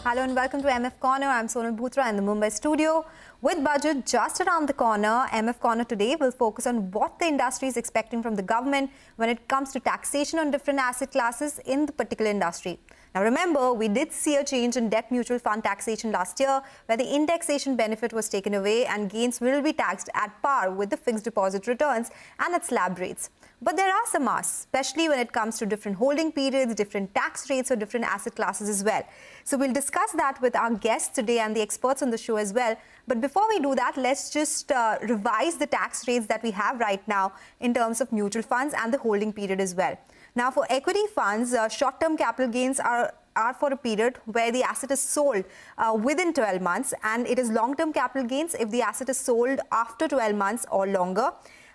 Hello and welcome to MF Corner. I'm Sonal Bhutra in the Mumbai studio. With budget just around the corner, MF Corner today will focus on what the industry is expecting from the government when it comes to taxation on different asset classes in the particular industry. Now remember, we did see a change in debt mutual fund taxation last year, where the indexation benefit was taken away and gains will be taxed at par with the fixed deposit returns and at slab rates. But there are some asks, especially when it comes to different holding periods, different tax rates for different asset classes as well. So we'll discuss that with our guests today and the experts on the show as well. But before we do that, let's just revise the tax rates that we have right now in terms of mutual funds and the holding period as well. Now, for equity funds, short-term capital gains are for a period where the asset is sold within 12 months, and it is long-term capital gains if the asset is sold after 12 months or longer.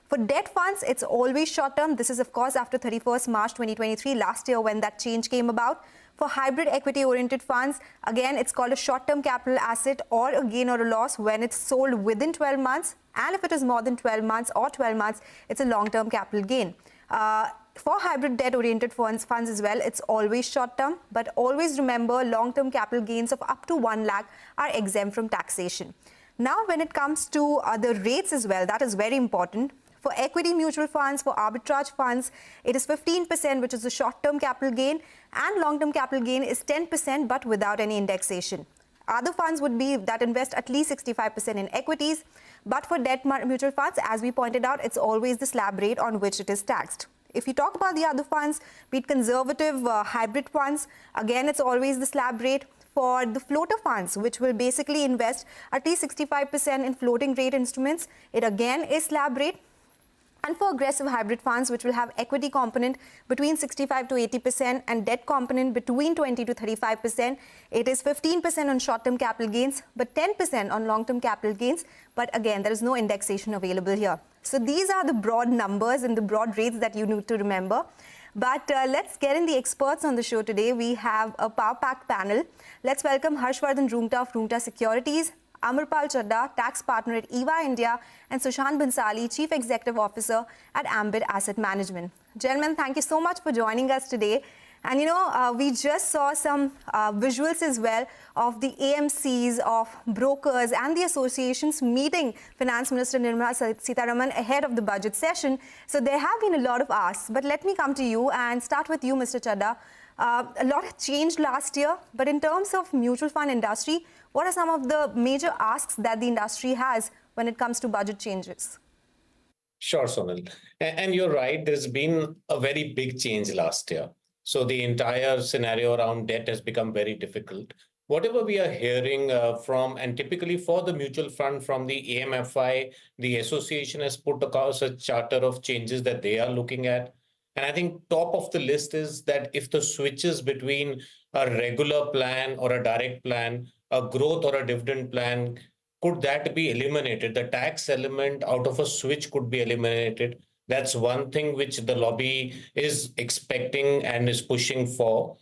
For debt funds, it's always short-term. This is, of course, after 31st March 2023, last year when that change came about. For hybrid equity-oriented funds, again, it's called a short-term capital asset or a gain or a loss when it's sold within 12 months. And if it is more than 12 months or 12 months, it's a long-term capital gain. For hybrid debt-oriented funds as well, it's always short-term. But always remember, long-term capital gains of up to 1 lakh are exempt from taxation. Now, when it comes to the rates as well, that is very important. For equity mutual funds, for arbitrage funds, it is 15%, which is the short-term capital gain, and long-term capital gain is 10%, but without any indexation. Other funds would be that invest at least 65% in equities, but for debt mutual funds, as we pointed out, it's always the slab rate on which it is taxed. If you talk about the other funds, be it conservative hybrid funds, again, it's always the slab rate. For the floater funds, which will basically invest at least 65% in floating rate instruments, it again is slab rate. And for aggressive hybrid funds, which will have equity component between 65 to 80% and debt component between 20 to 35%, it is 15% on short-term capital gains, but 10% on long-term capital gains. But again, there is no indexation available here. So these are the broad numbers and the broad rates that you need to remember. But let's get in the experts on the show today. We have a power-packed panel. Let's welcome Harshvardhan Roongta of Roongta Securities, Amarpal Chadda, tax partner at EY India, and Sushant Bansali, Chief Executive Officer at Ambit Asset Management. Gentlemen, thank you so much for joining us today. And we just saw some visuals as well of the AMCs, of brokers and the associations meeting Finance Minister Nirmala Sitharaman ahead of the budget session. So there have been a lot of asks. But let me come to you and start with you, Mr. Chadda. A lot changed last year, but in terms of mutual fund industry, what are some of the major asks that the industry has when it comes to budget changes? Sure, Sonal. And you're right, there's been a very big change last year. So the entire scenario around debt has become very difficult. Whatever we are hearing from, and typically for the mutual fund from the AMFI, the association has put across a charter of changes that they are looking at. And I think top of the list is that if the switches between a regular plan or a direct plan, a growth or a dividend plan, could that be eliminated? The tax element out of a switch could be eliminated. That's one thing which the lobby is expecting and is pushing for.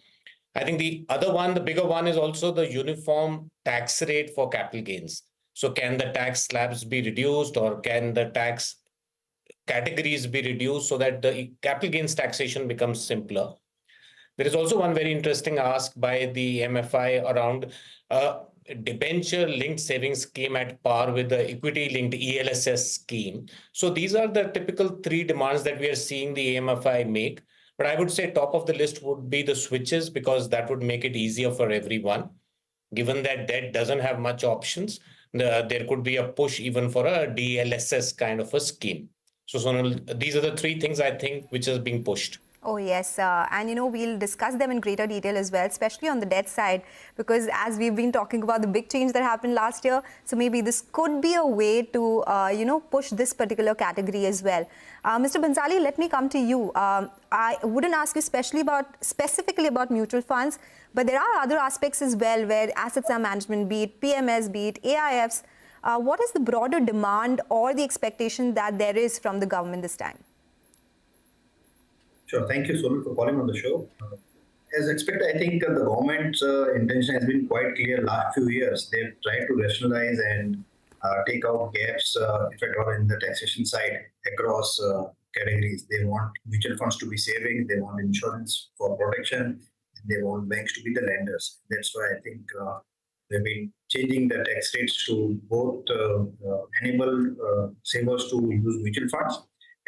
I think the other one, the bigger one, is also the uniform tax rate for capital gains. So can the tax slabs be reduced, or can the tax categories be reduced so that the capital gains taxation becomes simpler? There is also one very interesting ask by the MFI around debenture-linked savings scheme at par with the equity-linked ELSS scheme. So these are the typical three demands that we are seeing the AMFI make. But I would say top of the list would be the switches, because that would make it easier for everyone. Given that debt doesn't have much options, there could be a push even for a DLSS kind of a scheme. So Sonal, these are the three things I think which is being pushed. Oh, yes. And, we'll discuss them in greater detail as well, especially on the debt side, because as we've been talking about the big change that happened last year, so maybe this could be a way to, push this particular category as well. Mr. Bansali, let me come to you. I wouldn't ask you specifically about mutual funds, but there are other aspects as well where assets under management, be it PMS, be it AIFs. What is the broader demand or the expectation that there is from the government this time? Sure. Thank you, Sonal, for calling on the show. As expected, I think the government's intention has been quite clear last few years. They've tried to rationalize and take out gaps, if at all, in the taxation side across categories. They want mutual funds to be saving. They want insurance for protection. They want banks to be the lenders. That's why I think they've been changing the tax rates to both enable savers to use mutual funds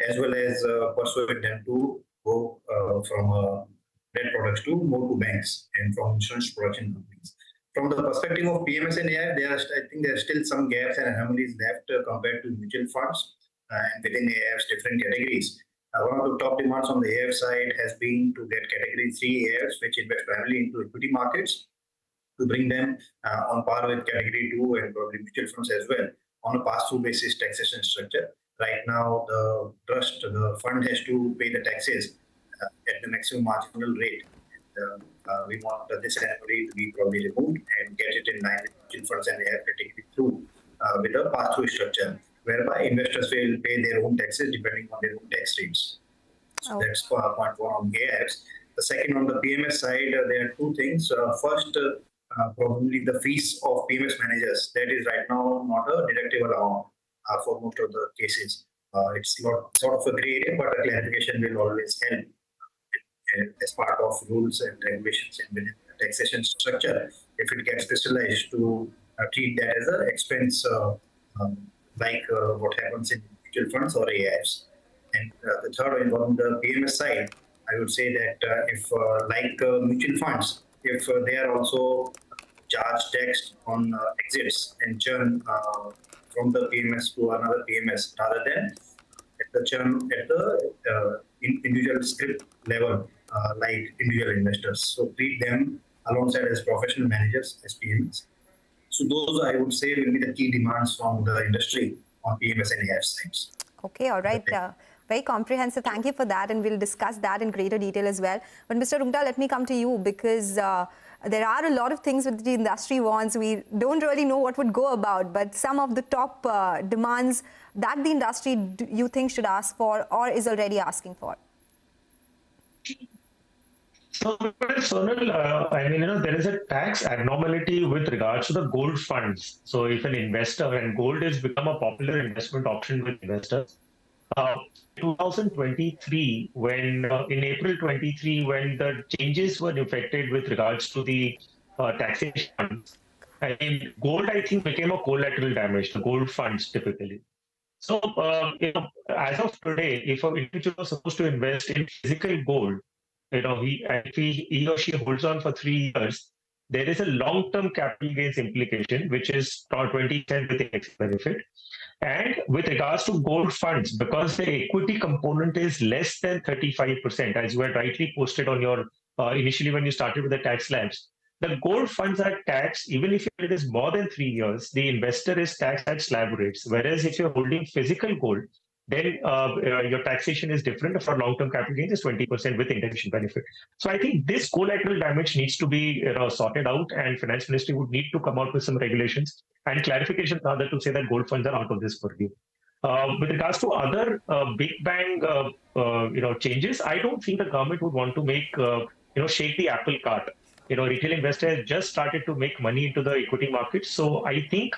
as well as persuade them to go from debt products to more to banks and from insurance production companies. From the perspective of PMS and AI, I think there are still some gaps and anomalies left compared to mutual funds and within AIF's different categories. One of the top demands on the AIF side has been to get category 3 AIFs, which invest primarily into equity markets, to bring them on par with category 2 and probably mutual funds as well on a pass-through basis taxation structure. Right now, the fund has to pay the taxes at the maximum marginal rate. And, we want this anomaly to be probably removed and get it in line with mutual funds and AIF category 2 with a pass-through structure, whereby investors will pay their own taxes depending on their own tax rates. So that's point one on AIFs. The second, on the PMS side, there are two things. First, probably the fees of PMS managers. That is right now not a deductible amount for most of the cases. It's not sort of a gray area, but a clarification will always help as part of rules and regulations and within the taxation structure. If it gets crystallized, to treat that as an expense, like what happens in mutual funds or AIFs. And the third, on the PMS side, I would say that if like mutual funds, if they are also charged tax on exits and churn from the PMS to another PMS rather than at the churn at the individual script level, like individual investors. So treat them alongside as professional managers, as PMS. So those, I would say, will be the key demands from the industry on PMS and AIF sides. Okay, all right. Very comprehensive. Thank you for that, and we'll discuss that in greater detail as well. But Mr. Roongta, let me come to you, because there are a lot of things that the industry wants. We don't really know what would go about, but some of the top demands that the industry you think should ask for or is already asking for. So, Sonal, I mean, there is a tax abnormality with regards to the gold funds. So, if an investor, and gold has become a popular investment option with investors, 2023, when in April 23, when the changes were effected with regards to the taxation funds, I mean, gold, I think, became a collateral damage, the gold funds typically. So, as of today, if an individual was supposed to invest in physical gold, if he or she holds on for 3 years, there is a long-term capital gains implication, which is around 20% with the tax benefit. And with regards to gold funds, because the equity component is less than 35%, as you had rightly posted on your initially when you started with the tax slabs, the gold funds are taxed even if it is more than 3 years. The investor is taxed at slab rates. Whereas if you're holding physical gold, then your taxation is different. For long-term capital gains is 20% with indexation benefit. So I think this collateral damage needs to be sorted out, and Finance Ministry would need to come out with some regulations and clarifications rather to say that gold funds are out of this purview. With regards to other big bang changes, I don't think the government would want to make shake the apple cart. Retail investors just started to make money into the equity markets, so I think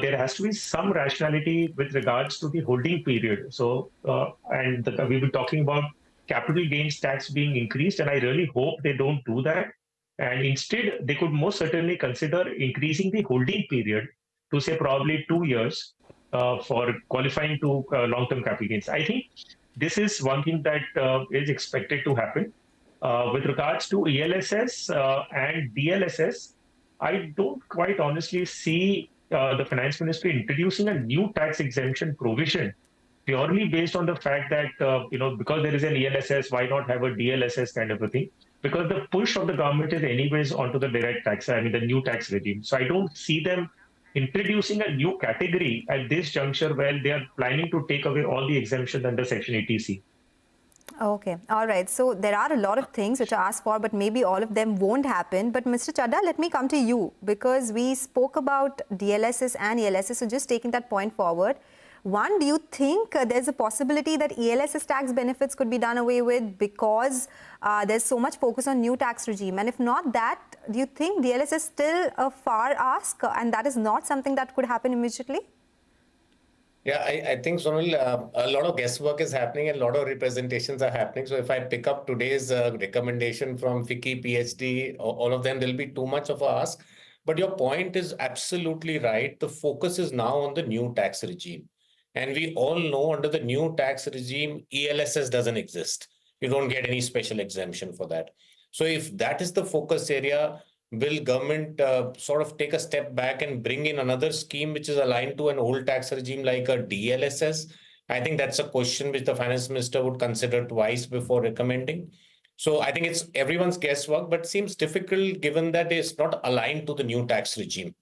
there has to be some rationality with regards to the holding period. So, we were talking about capital gains tax being increased, and I really hope they don't do that. And instead, they could most certainly consider increasing the holding period to say probably 2 years for qualifying to long-term capital gains. I think this is one thing that is expected to happen. With regards to ELSS and DLSS, I don't quite honestly see the Finance Ministry introducing a new tax exemption provision purely based on the fact that, because there is an ELSS, why not have a DLSS kind of a thing? Because the push of the government is anyways onto the direct tax, I mean, the new tax regime. So I don't see them introducing a new category at this juncture where they are planning to take away all the exemptions under Section 80C. Okay, all right. So there are a lot of things which are asked for, but maybe all of them won't happen. But Mr. Chadha, let me come to you, because we spoke about DLSS and ELSS. So just taking that point forward, one, do you think there's a possibility that ELSS tax benefits could be done away with because there's so much focus on new tax regime? And if not that, do you think DLSS is still a far ask and that is not something that could happen immediately? Yeah, I think, Sonal, a lot of guesswork is happening and a lot of representations are happening. So if I pick up today's recommendation from FICCI, PhD, all of them, there'll be too much of a ask. But your point is absolutely right. The focus is now on the new tax regime. And we all know under the new tax regime, ELSS doesn't exist. You don't get any special exemption for that. So if that is the focus area, will government sort of take a step back and bring in another scheme which is aligned to an old tax regime like a DLSS? I think that's a question which the finance minister would consider twice before recommending. So I think it's everyone's guesswork, but seems difficult given that it's not aligned to the new tax regime.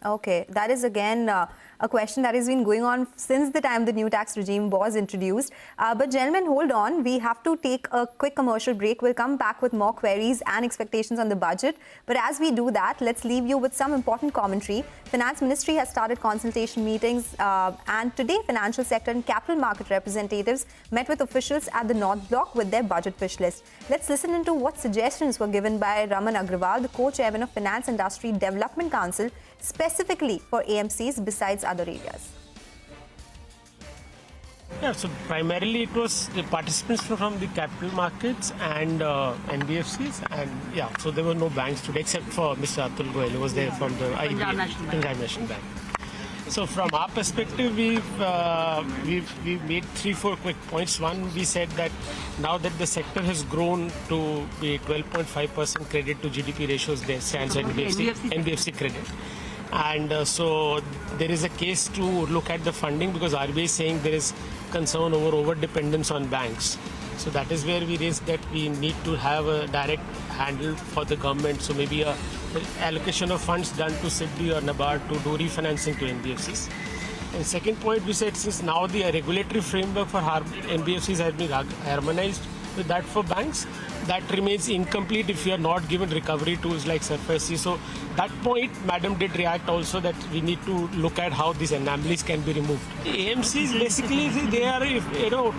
Okay, that is again a question that has been going on since the time the new tax regime was introduced. But gentlemen, hold on. We have to take a quick commercial break. We'll come back with more queries and expectations on the budget. But as we do that, let's leave you with some important commentary. Finance Ministry has started consultation meetings and today financial sector and capital market representatives met with officials at the North Block with their budget wish list. Let's listen into what suggestions were given by Raman Agrawal, the co-chairman of Finance Industry Development Council, specifically for AMCs besides other areas. Yeah, so primarily it was the participants from the capital markets and NBFCs, and yeah, so there were no banks today except for Mr. Atul Goyal, who was there from the Punjab National Bank. So from our perspective, we've made 3-4 quick points. One, we said that now that the sector has grown to be 12.5% credit to GDP ratios, there stands NBFC credit. And so there is a case to look at the funding because RBI is saying there is concern over dependence on banks. So that is where we raised that we need to have a direct handle for the government. So maybe a allocation of funds done to SIDBI or NABARD to do refinancing to NBFCs. And second point, we said since now the regulatory framework for NBFCs has been harmonized with that for banks, that remains incomplete if you are not given recovery tools like SFSC. So that point, Madam did react also that we need to look at how these anomalies can be removed. AMCs basically they are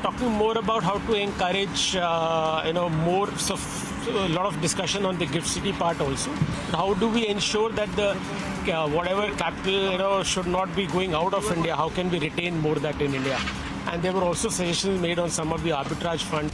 talking more about how to encourage more a lot of discussion on the gift city part also. How do we ensure that the whatever capital should not be going out of India? How can we retain more that in India? And there were also suggestions made on some of the arbitrage funds.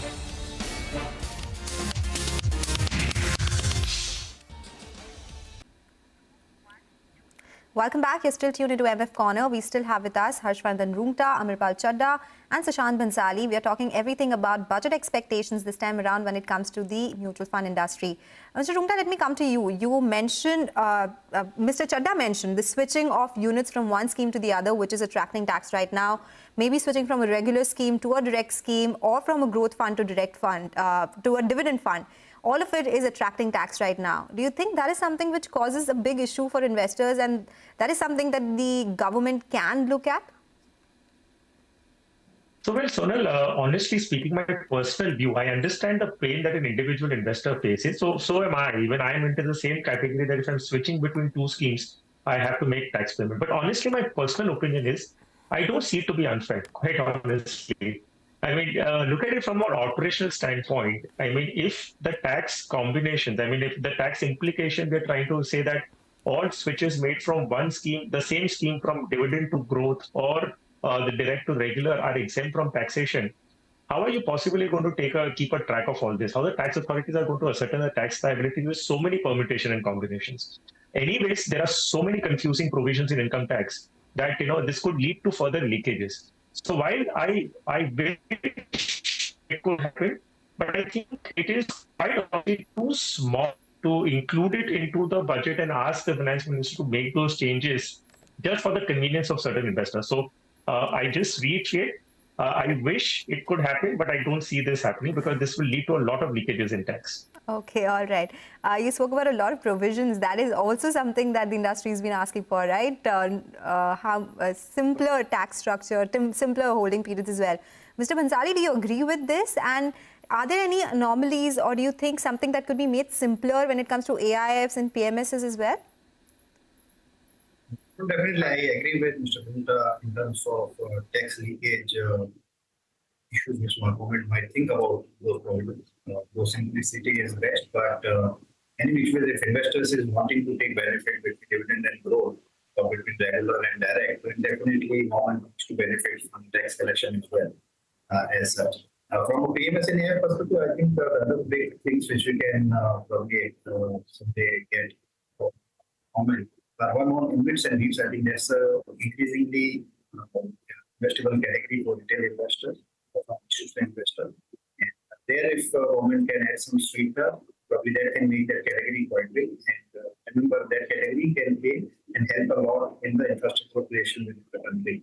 Welcome back. You're still tuned into MF Corner. We still have with us Harshvardhan Roongta, Amarpal Chadda and Sushant Bhansali. We are talking everything about budget expectations this time around when it comes to the mutual fund industry. Mr. Roongta, let me come to you. You mentioned, Mr. Chadda mentioned the switching of units from one scheme to the other, which is attracting tax right now. Maybe switching from a regular scheme to a direct scheme or from a growth fund to direct fund, to a dividend fund. All of it is attracting tax right now. Do you think that is something which causes a big issue for investors and that is something that the government can look at? So, well, Sonal, honestly speaking, my personal view, I understand the pain that an individual investor faces. So am I. Even I am into the same category that if I'm switching between two schemes, I have to make tax payment. But honestly, my personal opinion is I don't see it to be unfair, quite honestly. I mean, look at it from an operational standpoint. I mean, if the tax combinations, if the tax implication, we're trying to say that all switches made from one scheme, the same scheme from dividend to growth or the direct to regular are exempt from taxation. How are you possibly going to keep a track of all this? How the tax authorities are going to ascertain the tax liability with so many permutation and combinations? Anyways, there are so many confusing provisions in income tax that this could lead to further leakages. So while I wish it could happen, but I think it is quite honestly too small to include it into the budget and ask the finance minister to make those changes just for the convenience of certain investors. So I just reiterate, I wish it could happen, but I don't see this happening because this will lead to a lot of leakages in tax. Okay, all right. You spoke about a lot of provisions. That is also something that the industry has been asking for, right? Have a simpler tax structure, simpler holding periods as well. Mr. Bhansali, do you agree with this? And are there any anomalies or do you think something that could be made simpler when it comes to AIFs and PMSs as well? Definitely, I agree with Mr. Roongta in terms of tax leakage issues which my government might think about those problems. Though simplicity is best, but any which way, if investors is wanting to take benefit between dividend and growth, or between regular and direct, so it definitely government needs to benefit from tax collection as well as such. From a PMS and AI perspective, I think the other big things which we can probably someday get comment. One on InvITs and REITs, I think that's increasingly investable category for retail investors, for institutional investors. There, if government can add some sweetener, probably that can make that category quite big. And remember, that category can pay and help a lot in the infrastructure creation within the country.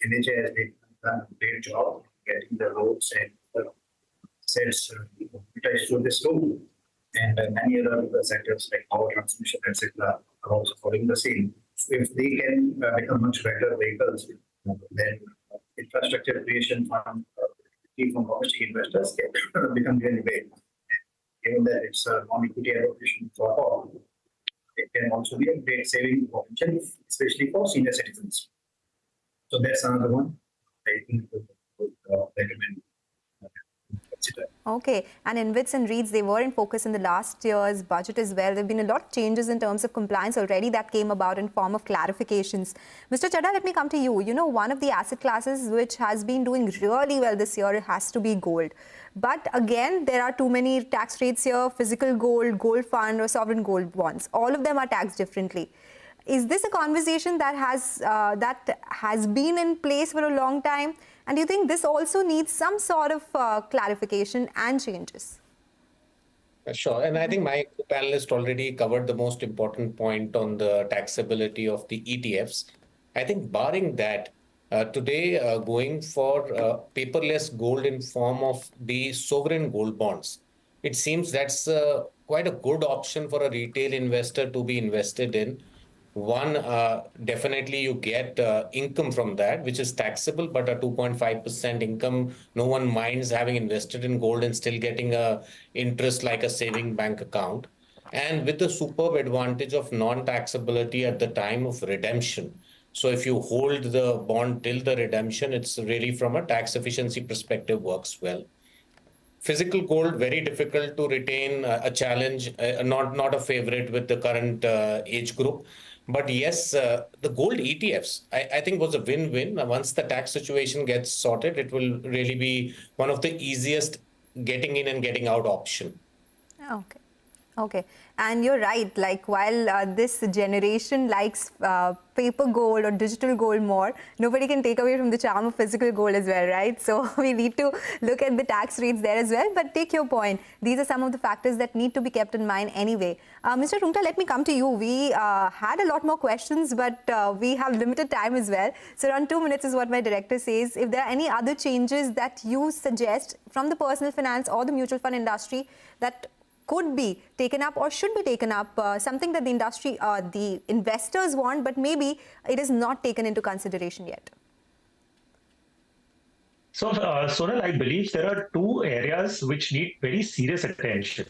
NHA has done a great job getting the roads and the sets utilized through this road. And many other sectors like power transmission, etc., are also following the same. So if they can become much better vehicles, then infrastructure creation from domestic investors can become really big. Given that it's a non-equity allocation for all, it can also be a great saving potential, especially for senior citizens. So that's another one I think would recommend. Okay, and InvITs and REITs, they were in focus in the last year's budget as well. There have been a lot of changes in terms of compliance already that came about in form of clarifications. Mr. Chadha, let me come to you. You know, one of the asset classes which has been doing really well this year has to be gold. But again, there are too many tax rates here: physical gold, gold fund, or sovereign gold bonds. All of them are taxed differently. Is this a conversation that has been in place for a long time? And do you think this also needs some sort of clarification and changes? Sure. And I think my panelist already covered the most important point on the taxability of the ETFs. I think barring that, today going for paperless gold in form of the sovereign gold bonds, it seems that's quite a good option for a retail investor to be invested in. One, definitely you get income from that, which is taxable, but a 2.5% income. No one minds having invested in gold and still getting a interest like a saving bank account. And with the superb advantage of non-taxability at the time of redemption. So if you hold the bond till the redemption, it's really from a tax efficiency perspective works well. Physical gold, very difficult to retain, a challenge, not a favorite with the current age group. But yes, the gold ETFs, I think was a win-win. Once the tax situation gets sorted, it will really be one of the easiest getting in and getting out option. Okay. Okay, and you're right, like while this generation likes paper gold or digital gold more, nobody can take away from the charm of physical gold as well, right? So we need to look at the tax rates there as well, but take your point. These are some of the factors that need to be kept in mind anyway. Mr. Roongta, let me come to you. We had a lot more questions, but we have limited time as well. So around 2 minutes is what my director says. If there are any other changes that you suggest from the personal finance or the mutual fund industry that could be taken up or should be taken up, something that the industry, the investors want, but maybe it is not taken into consideration yet? So, Sonal, I believe there are two areas which need very serious attention.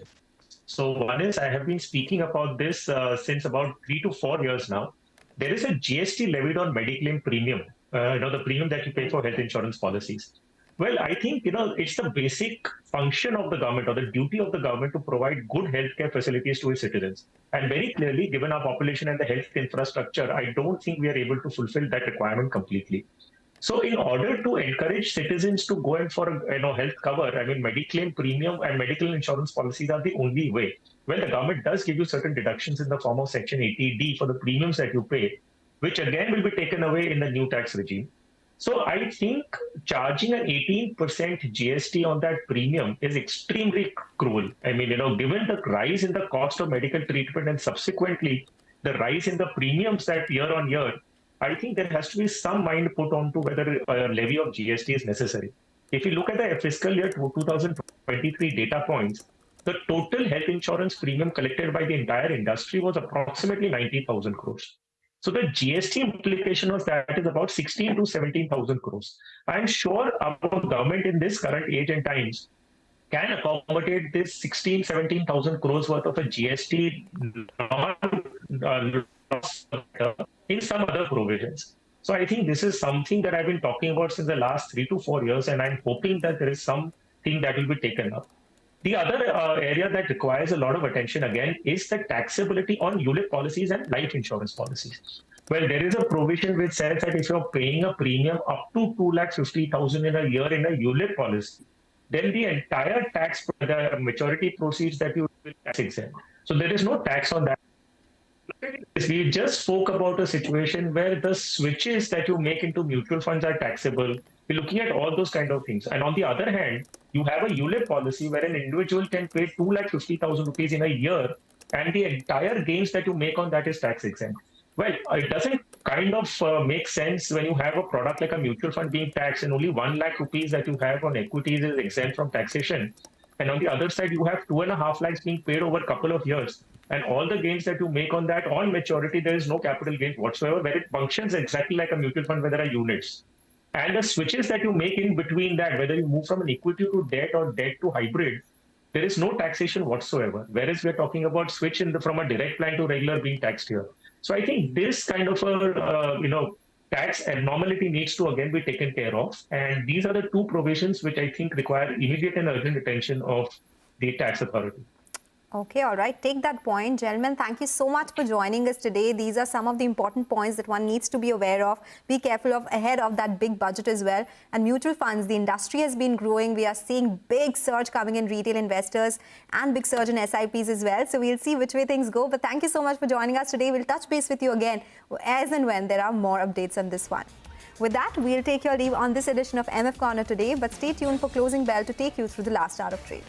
So one is, I have been speaking about this since about 3 to 4 years now. There is a GST levied on Mediclaim premium, the premium that you pay for health insurance policies. Well, I think, it's the basic function of the government or the duty of the government to provide good healthcare facilities to its citizens. And very clearly, given our population and the health infrastructure, I don't think we are able to fulfill that requirement completely. So in order to encourage citizens to go in for health cover, I mean, Mediclaim premium and medical insurance policies are the only way. Well, the government does give you certain deductions in the form of Section 80D for the premiums that you pay, which again will be taken away in the new tax regime. So I think charging an 18% GST on that premium is extremely cruel. I mean, given the rise in the cost of medical treatment and subsequently the rise in the premiums that year on year, I think there has to be some mind put on to whether a levy of GST is necessary. If you look at the fiscal year 2023 data points, the total health insurance premium collected by the entire industry was approximately 90,000 crores. So the GST implication of that is about 16 to 17,000 crores. I'm sure our government in this current age and times can accommodate this 16, 17,000 crores worth of a GST in some other provisions. So I think this is something that I've been talking about since the last 3 to 4 years, and I'm hoping that there is something that will be taken up. The other area that requires a lot of attention again is the taxability on ULIP policies and life insurance policies. Well, there is a provision which says that if you're paying a premium up to 2,50,000 in a year in a ULIP policy, then the entire tax, the maturity proceeds that you will tax exempt. So there is no tax on that. We just spoke about a situation where the switches that you make into mutual funds are taxable. We're looking at all those kind of things. And on the other hand, you have a ULIP policy where an individual can pay 2,50,000 rupees in a year, and the entire gains that you make on that is tax exempt. Well, it doesn't kind of make sense when you have a product like a mutual fund being taxed and only 1 lakh rupees that you have on equities is exempt from taxation. And on the other side, you have 2.5 lakhs being paid over a couple of years. And all the gains that you make on that, on maturity, there is no capital gain whatsoever, where it functions exactly like a mutual fund where there are units. And the switches that you make in between that, whether you move from an equity to debt or debt to hybrid, there is no taxation whatsoever. Whereas we're talking about switch from a direct plan to regular being taxed here. So I think this kind of a tax abnormality needs to again be taken care of. And these are the two provisions which I think require immediate and urgent attention of the tax authority. Okay, all right. Take that point. Gentlemen, thank you so much for joining us today. These are some of the important points that one needs to be aware of. Be careful of ahead of that big budget as well. And mutual funds, the industry has been growing. We are seeing big surge coming in retail investors and big surge in SIPs as well. So we'll see which way things go. But thank you so much for joining us today. We'll touch base with you again as and when there are more updates on this one. With that, we'll take your leave on this edition of MF Corner today. But stay tuned for Closing Bell to take you through the last hour of trade.